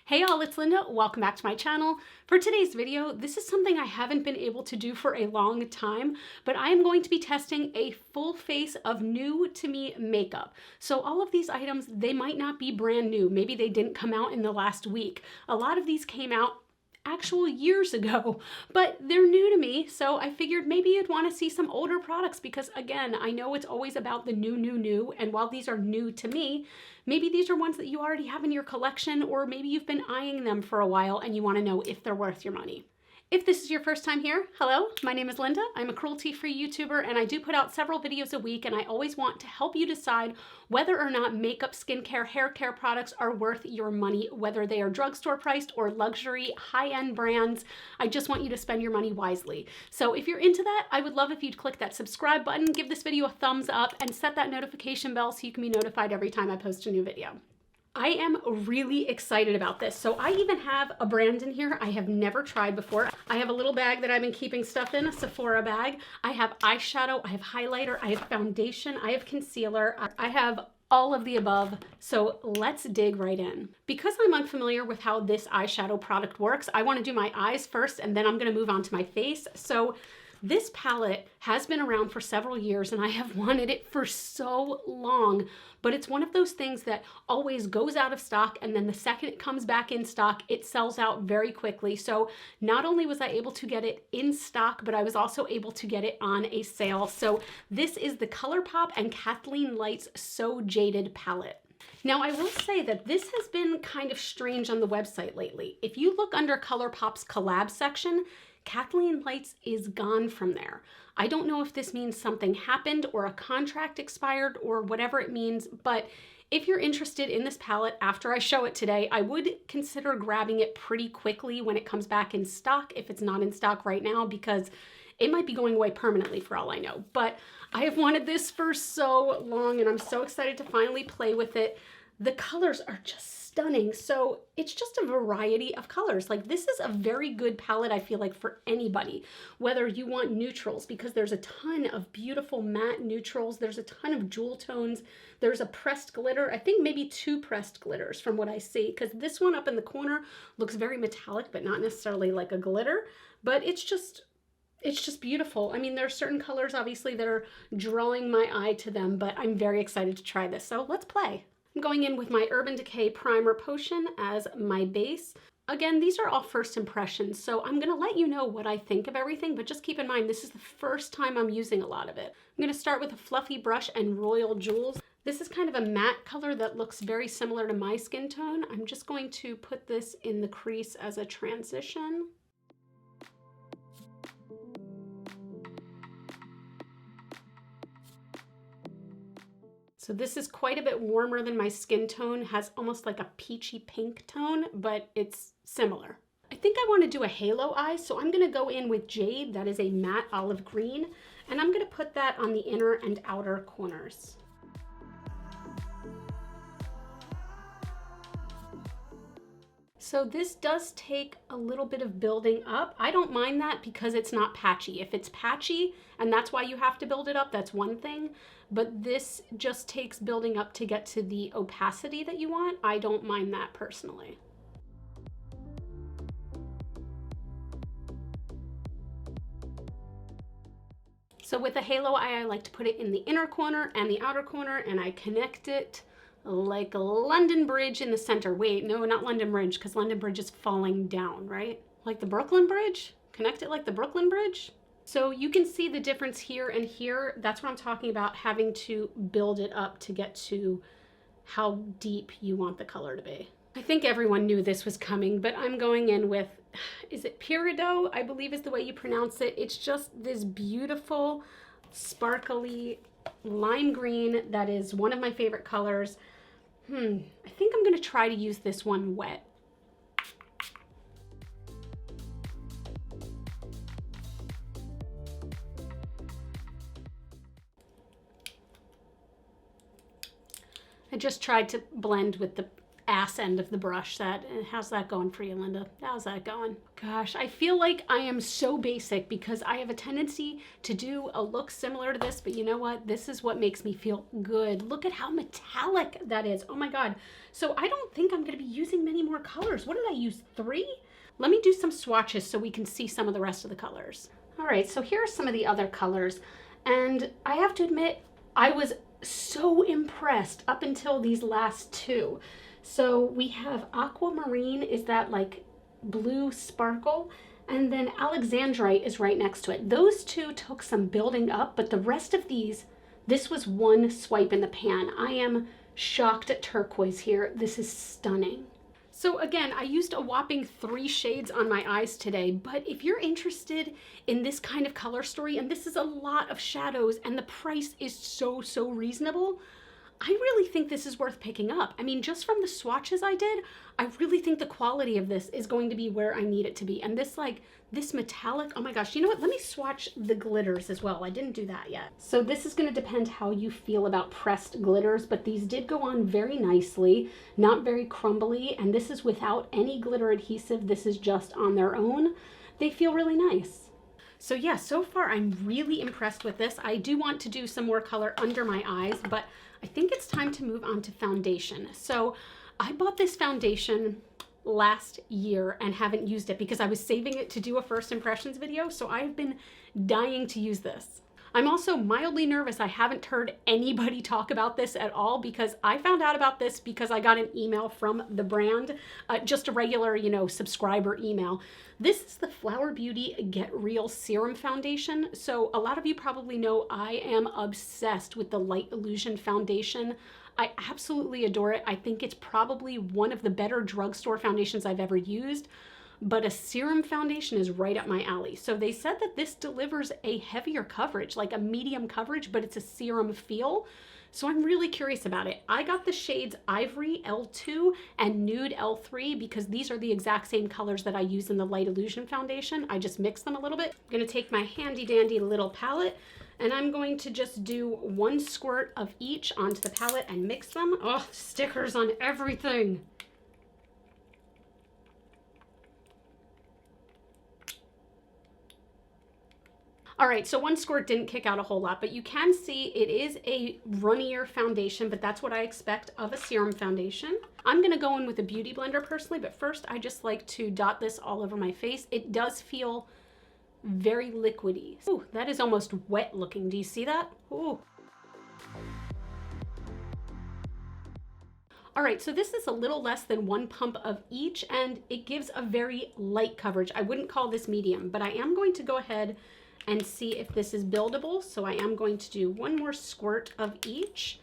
Hey y'all, it's Linda. Welcome back to my channel. For today's video, this is something I haven't been able to do for a long time, but I am going to be testing a full face of new to me makeup. So all of these items, they might not be brand new. Maybe they didn't come out in the last week. A lot of these came out actual years ago, but they're new to me, so I figured maybe you'd want to see some older products because, again, I know it's always about the new, and while these are new to me, maybe these are ones that you already have in your collection, or maybe you've been eyeing them for a while and you want to know if they're worth your money. If this is your first time here, hello, my name is Linda. I'm a cruelty-free YouTuber and I do put out several videos a week, and I always want to help you decide whether or not makeup, skincare, hair care products are worth your money, whether they are drugstore priced or luxury, high-end brands. I just want you to spend your money wisely. So if you're into that, I would love if you'd click that subscribe button, give this video a thumbs up, and set that notification bell so you can be notified every time I post a new video. I am really excited about this. So I even have a brand in here I have never tried before. I have a little bag that I've been keeping stuff in, a Sephora bag. I have eyeshadow, I have highlighter, I have foundation, I have concealer, I have all of the above. So let's dig right in. Because I'm unfamiliar with how this eyeshadow product works, I want to do my eyes first and then I'm going to move on to my face. So this palette has been around for several years and I have wanted it for so long, but it's one of those things that always goes out of stock, and then the second it comes back in stock, it sells out very quickly. So not only was I able to get it in stock, but I was also able to get it on a sale. So this is the Colourpop and Kathleen Light's So Jaded palette. Now, I will say that this has been kind of strange on the website lately. If you look under Colourpop's collab section, Kathleen Light's is gone from there. I don't know if this means something happened or a contract expired or whatever it means, but if you're interested in this palette after I show it today, I would consider grabbing it pretty quickly when it comes back in stock, if it's not in stock right now, because it might be going away permanently for all I know. But I have wanted this for so long and I'm so excited to finally play with it. The colors are just stunning. So it's just a variety of colors. Like, this is a very good palette, I feel like, for anybody, whether you want neutrals, because there's a ton of beautiful matte neutrals. There's a ton of jewel tones. There's a pressed glitter. I think maybe 2 pressed glitters from what I see, because this one up in the corner looks very metallic, but not necessarily like a glitter, but it's just beautiful. I mean, there are certain colors obviously that are drawing my eye to them, but I'm very excited to try this. So let's play. I'm going in with my Urban Decay Primer Potion as my base. Again, these are all first impressions, so I'm gonna let you know what I think of everything, but just keep in mind, this is the first time I'm using a lot of it. I'm gonna start with a fluffy brush and Royal Jewels. This is kind of a matte color that looks very similar to my skin tone. I'm just going to put this in the crease as a transition. So this is quite a bit warmer than my skin tone, has almost like a peachy pink tone, but it's similar. I think I want to do a halo eye, so I'm going to go in with Jade, that is a matte olive green, and I'm going to put that on the inner and outer corners. So this does take a little bit of building up. I don't mind that because it's not patchy. If it's patchy and that's why you have to build it up, that's one thing. But this just takes building up to get to the opacity that you want. I don't mind that personally. So with a halo eye, I like to put it in the inner corner and the outer corner, and I connect it like a London Bridge in the center. Wait, no, not London Bridge, because London Bridge is falling down, right? Like the Brooklyn Bridge? Connect it like the Brooklyn Bridge? So you can see the difference here and here. That's what I'm talking about, having to build it up to get to how deep you want the color to be. I think everyone knew this was coming, but I'm going in with, is it Peridot? I believe is the way you pronounce it. It's just this beautiful, sparkly lime green that is one of my favorite colors. I think I'm going to try to use this one wet. I just tried to blend with the ass end of the brush. How's that going for you, Linda? How's that going? Gosh, I feel like I am so basic because I have a tendency to do a look similar to this, but you know what? This is what makes me feel good. Look at how metallic that is. Oh my God. So I don't think I'm gonna be using many more colors. What did I use, 3? Let me do some swatches so we can see some of the rest of the colors. All right, so here are some of the other colors. And I have to admit, I was so impressed up until these last 2. So we have aquamarine, is that like blue sparkle? And then alexandrite is right next to it. Those 2 took some building up, but the rest of these, this was one swipe in the pan. I am shocked at turquoise here. This is stunning. So again, I used a whopping 3 shades on my eyes today, but if you're interested in this kind of color story, and this is a lot of shadows and the price is so reasonable, I really think this is worth picking up. I mean, just from the swatches I did, I really think the quality of this is going to be where I need it to be. And this metallic, oh my gosh, you know what? Let me swatch the glitters as well. I didn't do that yet. So this is gonna depend how you feel about pressed glitters, but these did go on very nicely, not very crumbly, and this is without any glitter adhesive. This is just on their own. They feel really nice. So yeah, so far I'm really impressed with this. I do want to do some more color under my eyes, but I think it's time to move on to foundation. So I bought this foundation last year and haven't used it because I was saving it to do a first impressions video. So I've been dying to use this. I'm also mildly nervous. I haven't heard anybody talk about this at all because I found out about this because I got an email from the brand, just a regular, subscriber email. This is the Flower Beauty Get Real Serum Foundation. So a lot of you probably know I am obsessed with the Light Illusion foundation. I absolutely adore it. I think it's probably one of the better drugstore foundations I've ever used. But a serum foundation is right up my alley. So they said that this delivers a heavier coverage, like a medium coverage, but it's a serum feel. So I'm really curious about it. I got the shades Ivory L2 and Nude L3 because these are the exact same colors that I use in the Light Illusion foundation. I just mixed them a little bit. I'm gonna take my handy dandy little palette and I'm going to just do 1 squirt of each onto the palette and mix them. Oh, stickers on everything. All right, so 1 squirt didn't kick out a whole lot, but you can see it is a runnier foundation, but that's what I expect of a serum foundation. I'm gonna go in with a beauty blender personally, but first I just like to dot this all over my face. It does feel very liquidy. Ooh, that is almost wet looking. Do you see that? Ooh. All right, so this is a little less than 1 pump of each, and it gives a very light coverage. I wouldn't call this medium, but I am going to go ahead and see if this is buildable. So I am going to do 1 more squirt of each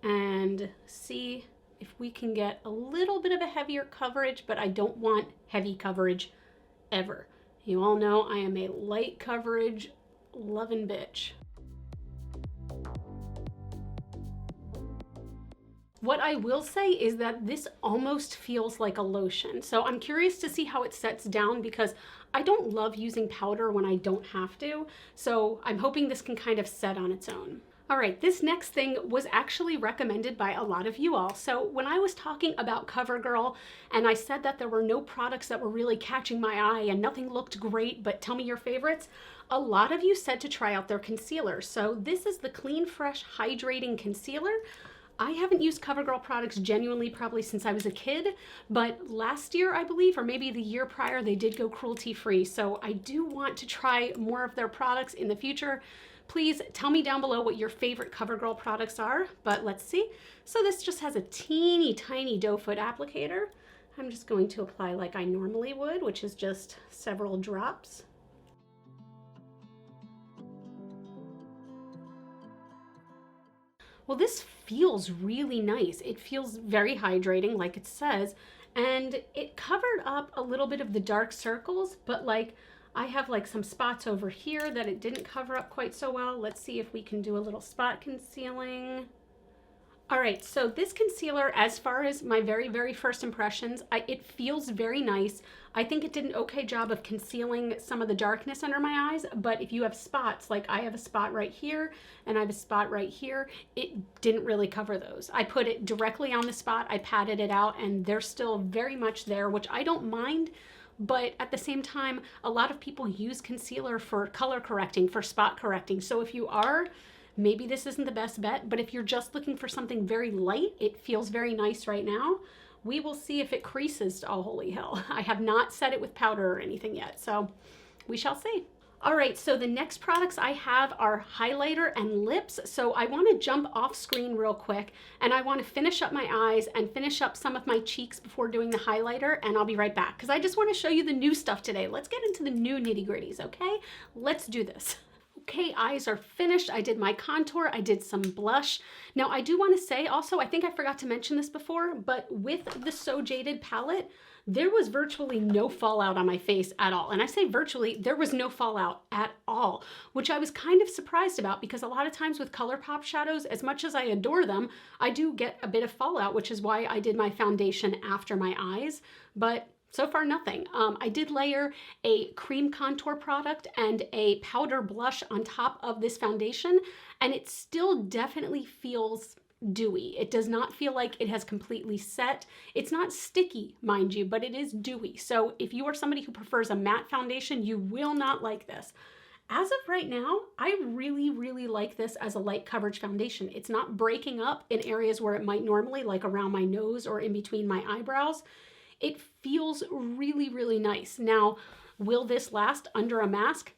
and see if we can get a little bit of a heavier coverage, but I don't want heavy coverage ever. You all know I am a light coverage loving bitch. What I will say is that this almost feels like a lotion. So I'm curious to see how it sets down because I don't love using powder when I don't have to. So I'm hoping this can kind of set on its own. All right, this next thing was actually recommended by a lot of you all. So when I was talking about CoverGirl and I said that there were no products that were really catching my eye and nothing looked great, but tell me your favorites, a lot of you said to try out their concealer. So this is the Clean Fresh Hydrating Concealer. I haven't used CoverGirl products genuinely probably since I was a kid, but last year, I believe, or maybe the year prior, they did go cruelty-free. So I do want to try more of their products in the future. Please tell me down below what your favorite CoverGirl products are, but let's see. So this just has a teeny tiny doe foot applicator. I'm just going to apply like I normally would, which is just several drops. Well, this feels really nice. It feels very hydrating, like it says, and it covered up a little bit of the dark circles, but like I have like some spots over here that it didn't cover up quite so well. Let's see if we can do a little spot concealing. All right, so this concealer, as far as my very first impressions, it feels very nice. I think it did an okay job of concealing some of the darkness under my eyes, but if you have spots, like I have a spot right here and I have a spot right here, it didn't really cover those. I put it directly on the spot, I patted it out, and they're still very much there, which I don't mind. But at the same time, a lot of people use concealer for color correcting, for spot correcting. So if you are, maybe this isn't the best bet, but if you're just looking for something very light, it feels very nice right now. We will see if it creases to all holy hell. I have not set it with powder or anything yet, so we shall see. All right, so the next products I have are highlighter and lips. So I want to jump off screen real quick, and I want to finish up my eyes and finish up some of my cheeks before doing the highlighter, and I'll be right back because I just want to show you the new stuff today. Let's get into the new nitty-gritties, okay? Let's do this. Okay, eyes are finished. I did my contour. I did some blush. Now, I do want to say also, I think I forgot to mention this before, but with the So Jaded palette, there was virtually no fallout on my face at all. And I say virtually, there was no fallout at all, which I was kind of surprised about because a lot of times with Colourpop shadows, as much as I adore them, I do get a bit of fallout, which is why I did my foundation after my eyes. But so far, nothing. I did layer a cream contour product and a powder blush on top of this foundation, and it still definitely feels dewy. It does not feel like it has completely set. It's not sticky, mind you, but it is dewy. So if you are somebody who prefers a matte foundation, you will not like this. As of right now, I really like this as a light coverage foundation. It's not breaking up in areas where it might normally, like around my nose or in between my eyebrows. It feels really nice. Now, will this last under a mask?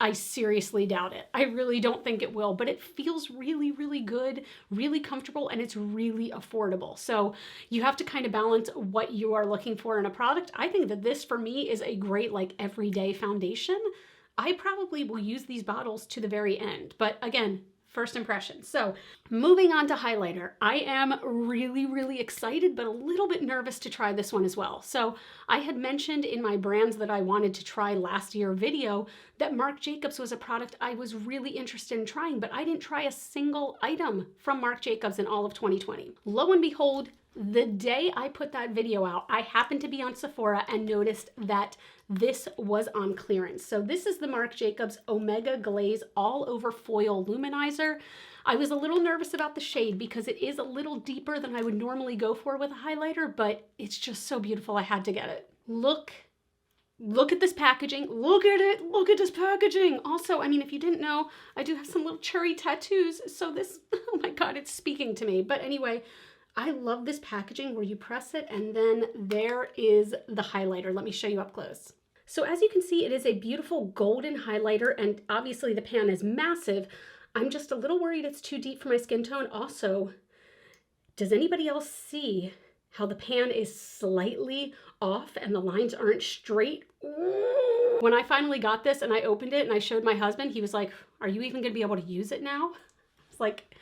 I seriously doubt it. I really don't think it will, but it feels really good, really comfortable, and it's really affordable. So you have to kind of balance what you are looking for in a product. I think that this for me is a great like everyday foundation. I probably will use these bottles to the very end, but again, first impression. So moving on to highlighter, I am really excited, but a little bit nervous to try this one as well. So I had mentioned in my brands that I wanted to try last year video that Marc Jacobs was a product I was really interested in trying, but I didn't try a single item from Marc Jacobs in all of 2020. Lo and behold, the day I put that video out, I happened to be on Sephora and noticed that this was on clearance. So this is the Marc Jacobs Omega Glaze All Over Foil Luminizer. I was a little nervous about the shade because it is a little deeper than I would normally go for with a highlighter, but it's just so beautiful. I had to get it. Look at this packaging. Look at it. Look at this packaging. Also, I mean, if you didn't know, I do have some little cherry tattoos. So this, oh my God, it's speaking to me. But anyway, I love this packaging where you press it and then there is the highlighter. Let me show you up close. So as you can see, it is a beautiful golden highlighter, and obviously the pan is massive. I'm just a little worried it's too deep for my skin tone. Also, does anybody else see how the pan is slightly off and the lines aren't straight? When I finally got this and I opened it and I showed my husband, he was like, "Are you even gonna be able to use it now?" It's like,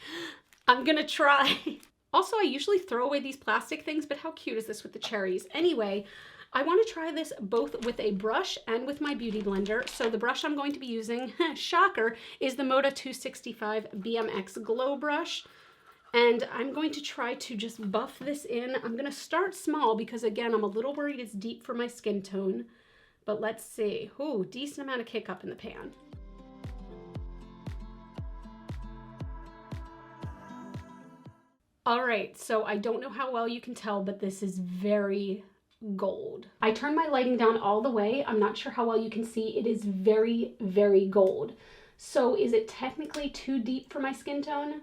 I'm gonna try. Also, I usually throw away these plastic things, but how cute is this with the cherries? Anyway, I want to try this both with a brush and with my beauty blender. So the brush I'm going to be using, shocker, is the Moda 265 BMX Glow Brush. And I'm going to try to just buff this in. I'm going to start small because, again, I'm a little worried it's deep for my skin tone. But let's see. Ooh, decent amount of kick up in the pan. All right, so I don't know how well you can tell, but this is very gold. I turned my lighting down all the way. I'm not sure how well you can see. It is very gold. So is it technically too deep for my skin tone?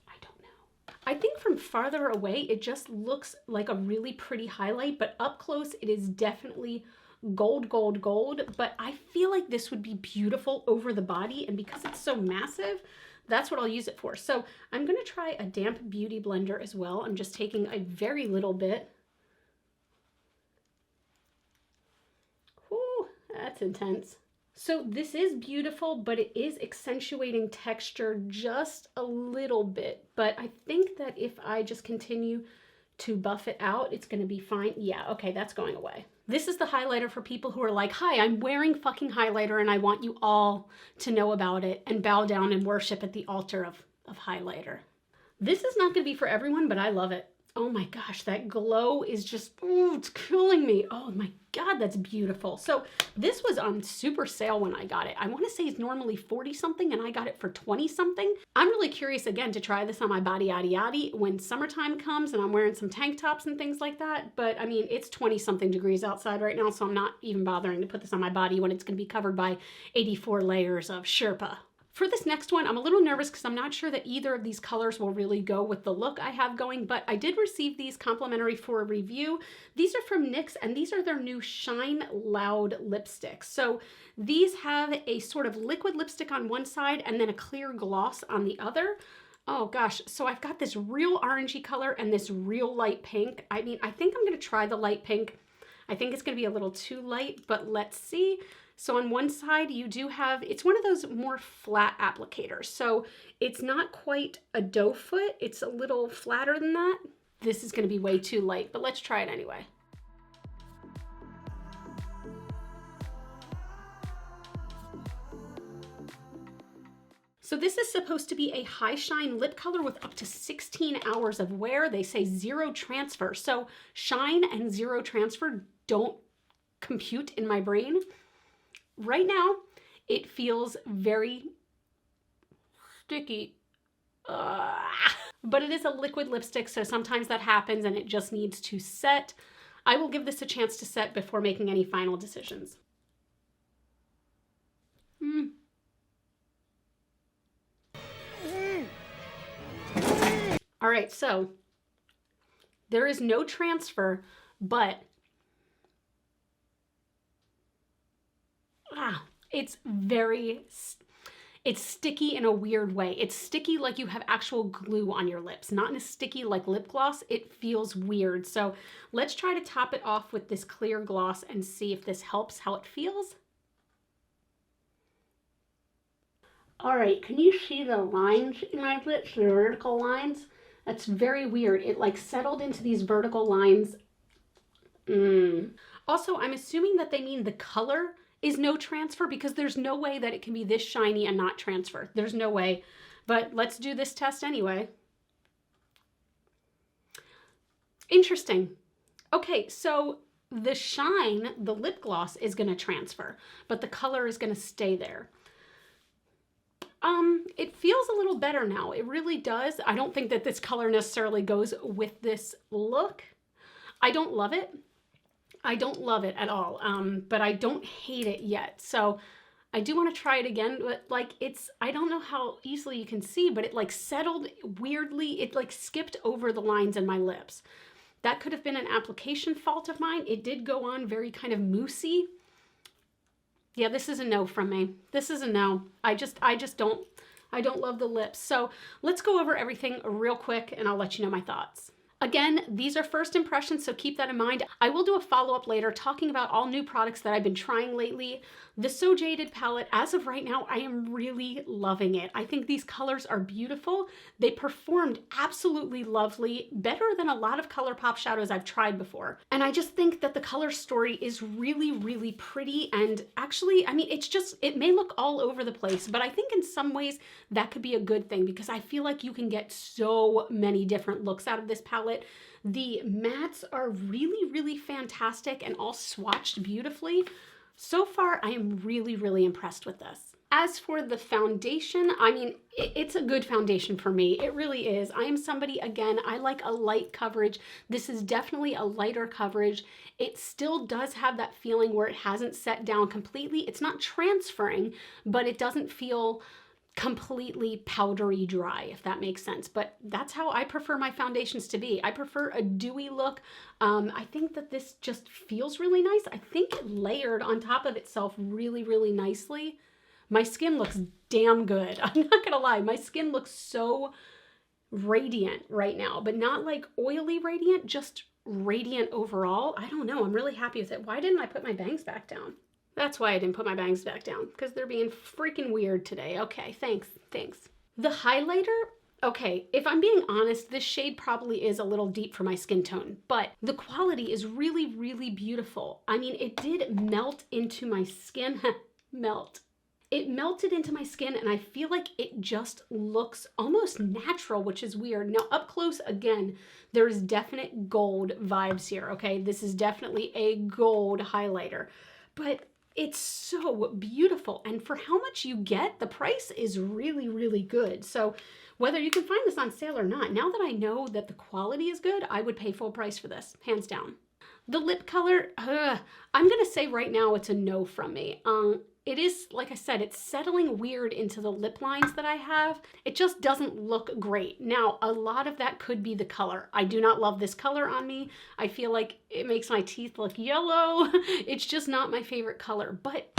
I don't know. I think from farther away, it just looks like a really pretty highlight, but up close, it is definitely gold. But I feel like this would be beautiful over the body, and because it's so massive, that's what I'll use it for. So I'm going to try a damp beauty blender as well. I'm just taking a very little bit. Whew, that's intense. So this is beautiful, but it is accentuating texture just a little bit. But I think that if I just continue to buff it out, it's going to be fine. Yeah, okay, that's going away. This is the highlighter for people who are like, "Hi, I'm wearing fucking highlighter and I want you all to know about it and bow down and worship at the altar of highlighter." This is not gonna be for everyone, but I love it. Oh my gosh, that glow is just, oh, it's killing me. Oh my God, that's beautiful. So this was on super sale when I got it. I wanna say it's normally 40 something and I got it for 20 something. I'm really curious again to try this on my body yaddy yaddy when summertime comes and I'm wearing some tank tops and things like that. But I mean, it's 20 something degrees outside right now, so I'm not even bothering to put this on my body when it's gonna be covered by 84 layers of Sherpa. For this next one, I'm a little nervous because I'm not sure that either of these colors will really go with the look I have going, but I did receive these complimentary for a review. These are from NYX and these are their new Shine Loud lipsticks. So these have a sort of liquid lipstick on one side and then a clear gloss on the other. Oh gosh, so I've got this real orangey color and this real light pink. I mean, I think I'm gonna try the light pink. I think it's gonna be a little too light, but let's see. So on one side you do have, it's one of those more flat applicators. So it's not quite a doe foot, it's a little flatter than that. This is gonna be way too light, but let's try it anyway. So this is supposed to be a high shine lip color with up to 16 hours of wear. They say 0 transfer. So shine and 0 transfer don't compute in my brain. Right now, it feels very sticky, but it is a liquid lipstick, so sometimes that happens and it just needs to set. I will give this a chance to set before making any final decisions. All right, so there is no transfer, but it's sticky in a weird way. It's sticky like you have actual glue on your lips, not in a sticky like lip gloss. It feels weird. So let's try to top it off with this clear gloss and see if this helps how it feels. All right, can you see the lines in my lips, the vertical lines? That's very weird. It like settled into these vertical lines. Also, I'm assuming that they mean the color is no transfer because there's no way that it can be this shiny and not transfer. There's no way, but let's do this test anyway. Interesting. Okay, so the shine, the lip gloss is gonna transfer, but the color is gonna stay there. It feels a little better now. It really does. I don't think that this color necessarily goes with this look. I don't love it. I don't love it at all, but I don't hate it yet. So I do want to try it again, but like I don't know how easily you can see, but it like settled weirdly. It like skipped over the lines in my lips. That could have been an application fault of mine. It did go on very kind of moussey. Yeah, this is a no from me. This is a no. I don't love the lips. So let's go over everything real quick and I'll let you know my thoughts. Again, these are first impressions, so keep that in mind. I will do a follow-up later talking about all new products that I've been trying lately. The So Jaded palette, as of right now, I am really loving it. I think these colors are beautiful. They performed absolutely lovely, better than a lot of Colourpop shadows I've tried before. And I just think that the color story is really, really pretty. And actually, I mean, it may look all over the place, but I think in some ways that could be a good thing because I feel like you can get so many different looks out of this palette. The mattes are really, really fantastic and all swatched beautifully. So far, I am really, really impressed with this. As for the foundation, I mean, it's a good foundation for me. It really is. I am somebody, again, I like a light coverage. This is definitely a lighter coverage. It still does have that feeling where it hasn't set down completely. It's not transferring, but it doesn't feel completely powdery dry, if that makes sense. But that's how I prefer my foundations to be. I prefer a dewy look. I think that this just feels really nice. I think it layered on top of itself really, really nicely. My skin looks damn good. I'm not gonna lie. My skin looks so radiant right now, but not like oily radiant, just radiant overall. I don't know. I'm really happy with it. Why didn't I put my bangs back down? That's why I didn't put my bangs back down, because they're being freaking weird today. Okay, thanks. The highlighter, okay, if I'm being honest, this shade probably is a little deep for my skin tone, but the quality is really, really beautiful. I mean, it did melt into my skin. Melt. it melted into my skin and I feel like it just looks almost natural, which is weird. Now up close, again, there's definite gold vibes here, okay? This is definitely a gold highlighter, but it's so beautiful. And for how much you get, the price is really, really good. So whether you can find this on sale or not, now that I know that the quality is good, I would pay full price for this, hands down. The lip color, I'm gonna say right now it's a no from me. It is, like I said, it's settling weird into the lip lines that I have. It just doesn't look great. Now, a lot of that could be the color. I do not love this color on me. I feel like it makes my teeth look yellow. It's just not my favorite color, but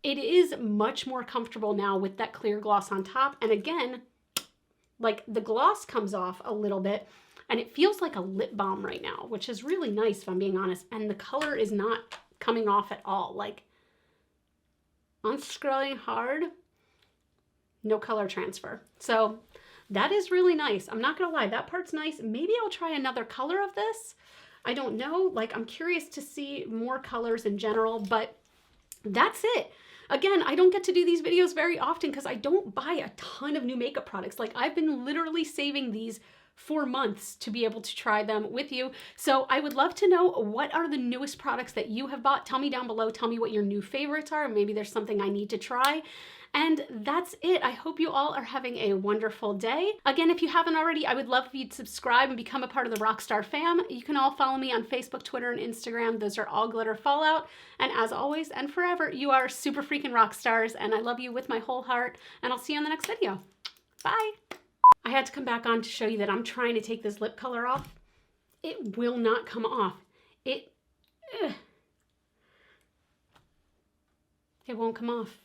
it is much more comfortable now with that clear gloss on top. And again, like the gloss comes off a little bit and it feels like a lip balm right now, which is really nice if I'm being honest. And the color is not coming off at all. Like, I'm scrolling hard, no color transfer. So that is really nice. I'm not gonna lie, that part's nice. Maybe I'll try another color of this. I don't know, like I'm curious to see more colors in general, but that's it. Again, I don't get to do these videos very often because I don't buy a ton of new makeup products. Like I've been literally saving these for months to be able to try them with you. So I would love to know, what are the newest products that you have bought? Tell me down below. Tell me what your new favorites are. Maybe there's something I need to try. And that's it. I hope you all are having a wonderful day. Again, if you haven't already, I would love if you'd subscribe and become a part of the Rockstar fam. You can all follow me on Facebook, Twitter, and Instagram. Those are all GlitterFallout. And as always and forever, you are super freaking rock stars, and I love you with my whole heart. And I'll see you on the next video. Bye. I had to come back on to show you that I'm trying to take this lip color off. It will not come off. It won't come off.